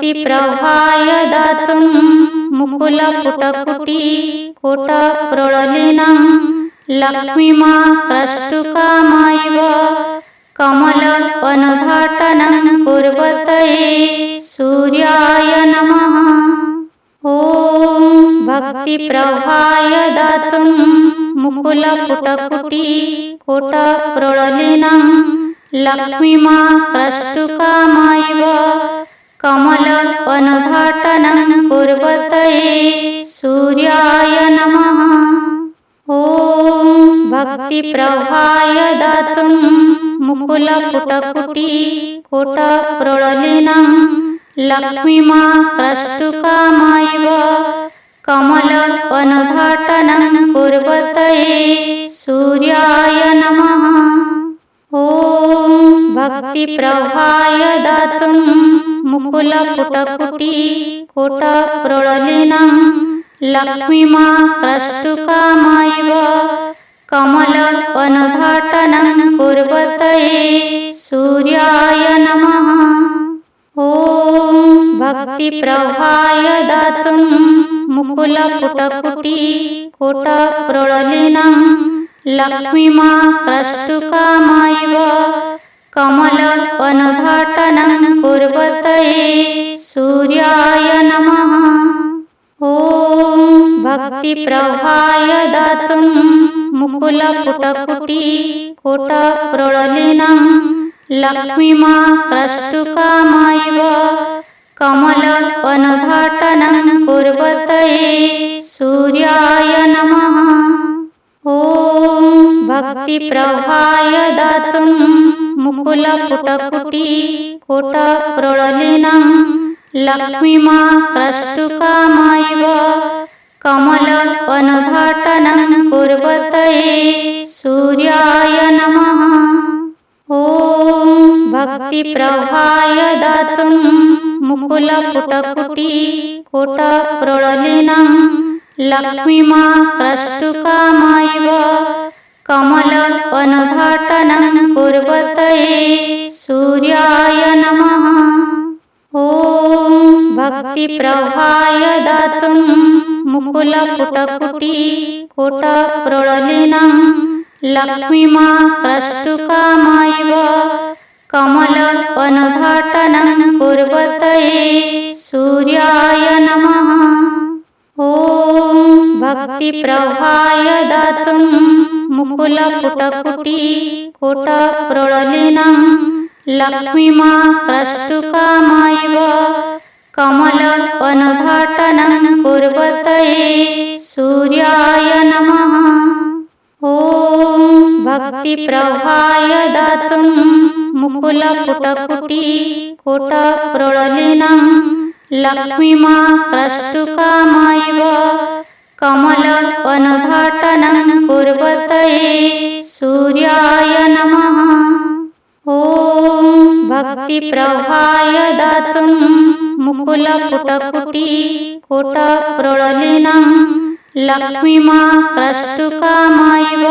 भक्तिप्रवाहाय दातुं मुकुलपुटकुटी कोटक्रोळलिनं लक्ष्मीमा प्रष्टुकामायव कमलवनुद्घाटनं कुर्वतये सूर्याय नमः। ॐ भक्तिप्रवाहाय दातुं मुकुलपुटकुटी कोटक्रोळलिनं लक्ष्मीमा प्रष्टुकामायव कमलवनुद्घाटनं कुर्वतये सूर्याय नमः। ॐ भक्तिप्रवाहाय दातुं मुकुलपुटकुटी कोटक्रोळलिनं लक्ष्मीमा प्रष्टुकामायव कमलवनुद्घाटनं कुर्वतये सूर्याय नमः। ॐ भक्तिप्रवाहाय दातुं मुकुलपुटकुटी कोटक्रोळलिनं लक्ष्मीमा प्रष्टुकामायव कमलवनुद्घाटनं कुर्वतये सूर्याय नमः। ॐ भक्तिप्रवाहाय दातुं मुकुलपुटकुटी कोटक्रोळलिनं लक्ष्मीमा प्रष्टुकामायव कमलवनुद्घाटनं कुर्वतये सूर्याय नमः। ॐ भक्तिप्रवाहाय दातुं मुकुलपुटकुटी कोटक्रोळलिनं लक्ष्मीमा प्रष्टुकामायव कमलवनुद्घाटनं कुर्वतये सूर्याय नमः। ॐ भक्तिप्रवाहाय दातुं मुकुलपुटकुटी कोटक्रोळलिनं लक्ष्मीमा प्रष्टुकामायव कमलवनुद्घाटनं कुर्वतये सूर्याय नमः। ॐ भक्तिप्रवाहाय दातुं मुकुलपुटकुटी कोटक्रोळलिनं लक्ष्मीमा प्रष्टुकामायव कमलवनुद्घाटनं कुर्वतये सूर्याय नमः। ॐ भक्तिप्रवाहाय दातुं मुकुलपुटकुटी कोटक्रोळलिनं लक्ष्मीमा प्रष्टुकामायव कमलवनुद्घाटनं कुर्वतये सूर्याय नमः। ॐ भक्तिप्रवाहाय दातुं मुकुलपुटकुटी कोटक्रोळलिनं लक्ष्मीमा प्रष्टुकामायव कमलवनुद्घाटनं कुर्वतये सूर्याय नमः। ॐ भक्तिप्रवाहाय दातुं मुकुलपुटकुटी कोटक्रोळलिनं लक्ष्मीमा प्रष्टुकामायव कमलवनुद्घाटनं कुर्वतये सूर्याय नमः। ॐ भक्तिप्रवाहाय दातुं मुकुलपुटकुटी कोटक्रोळलिनं लक्ष्मीमा प्रष्टुकामायव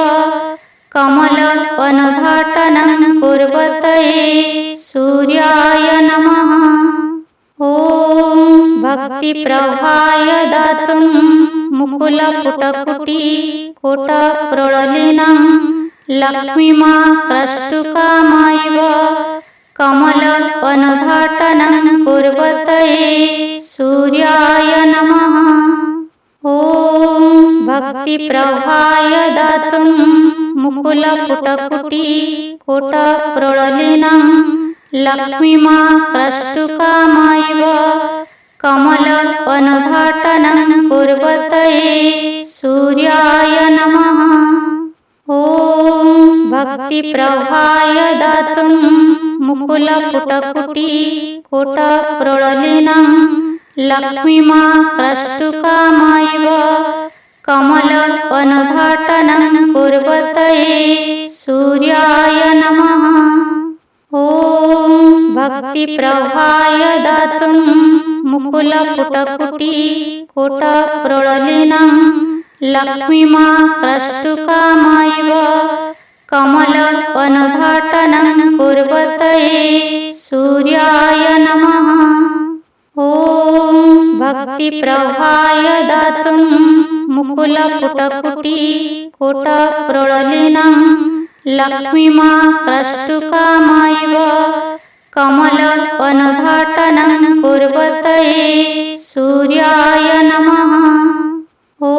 कमलवनुद्घाटनं कुर्वतये सूर्याय नमः। ॐ भक्तिप्रवाहाय दातुं मुकुलपुटकुटी कोटक्रोळलिनं लक्ष्मीमा प्रष्टुकामायव कमलवनुद्घाटनं कुर्वतये सूर्याय नमः। ॐ भक्तिप्रवाहाय दातुं मुकुलपुटकुटी कोटक्रोळलिनं लक्ष्मीमा प्रष्टुकामायव कमलवनुद्घाटनं कुर्वतये सूर्याय नमः। ॐ भक्तिप्रवाहाय दातुं मुकुलपुटकुटी कोटक्रोळलिनं लक्ष्मीमा प्रष्टुकामायव कमलवनुद्घाटनं कुर्वतये सूर्याय नमः। ॐ भक्तिप्रवाहाय दातुं मुकुलपुटकुटी कोटक्रोळलिनं लक्ष्मीमा प्रष्टुकामायव कमलवनुद्घाटनं कुर्वतये सूर्याय नमः। ॐ भक्तिप्रवाहाय दातुं मुकुलपुटकुटी कोटक्रोडलिनं लक्ष्मीमा प्रष्टुकामायिव कमलवनुद्घाटनं कुर्वतये सूर्याय नमः। ॐ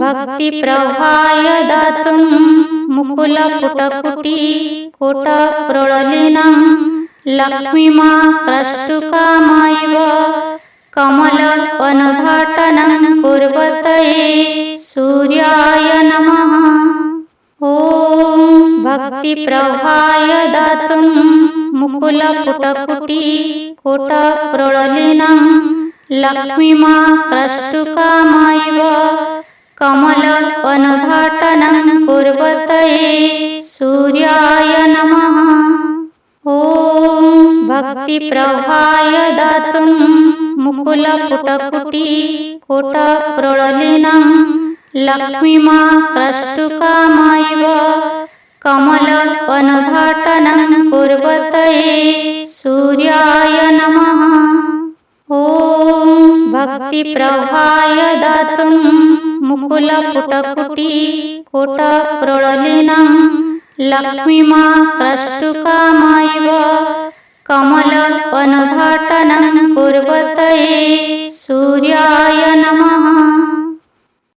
भक्तिप्रवाहाय दातुं मुकुलपुटकुटी कोटक्रोडलिनं लक्ष्मीमा प्रष्टुकामायिव कमलवनुद्घाटनं कुर्वतये सूर्याय नमः। ॐ भक्तिप्रवाहाय दातुं मुकुलपुटकुटी कोटक्रोडलिनं लक्ष्मीमा प्रष्टुकामायिव कमलवनुद्घाटनं कुर्वतये सूर्याय नमः। ॐ भक्तिप्रवाहाय दातुं मुकुलपुटकुटी कोटक्रोडलिनं लक्ष्मीमा प्रष्टुकामायिव कमलवनुद्घाटनं कुर्वतये सूर्याय नमः। ॐ भक्तिप्रवाहाय दातुं मुकुलपुटकुटी कोटक्रोडलिनं लक्ष्मीमा प्रष्टुकामायिव कमलवनुद्घाटनं कुर्वतये सूर्याय नमः।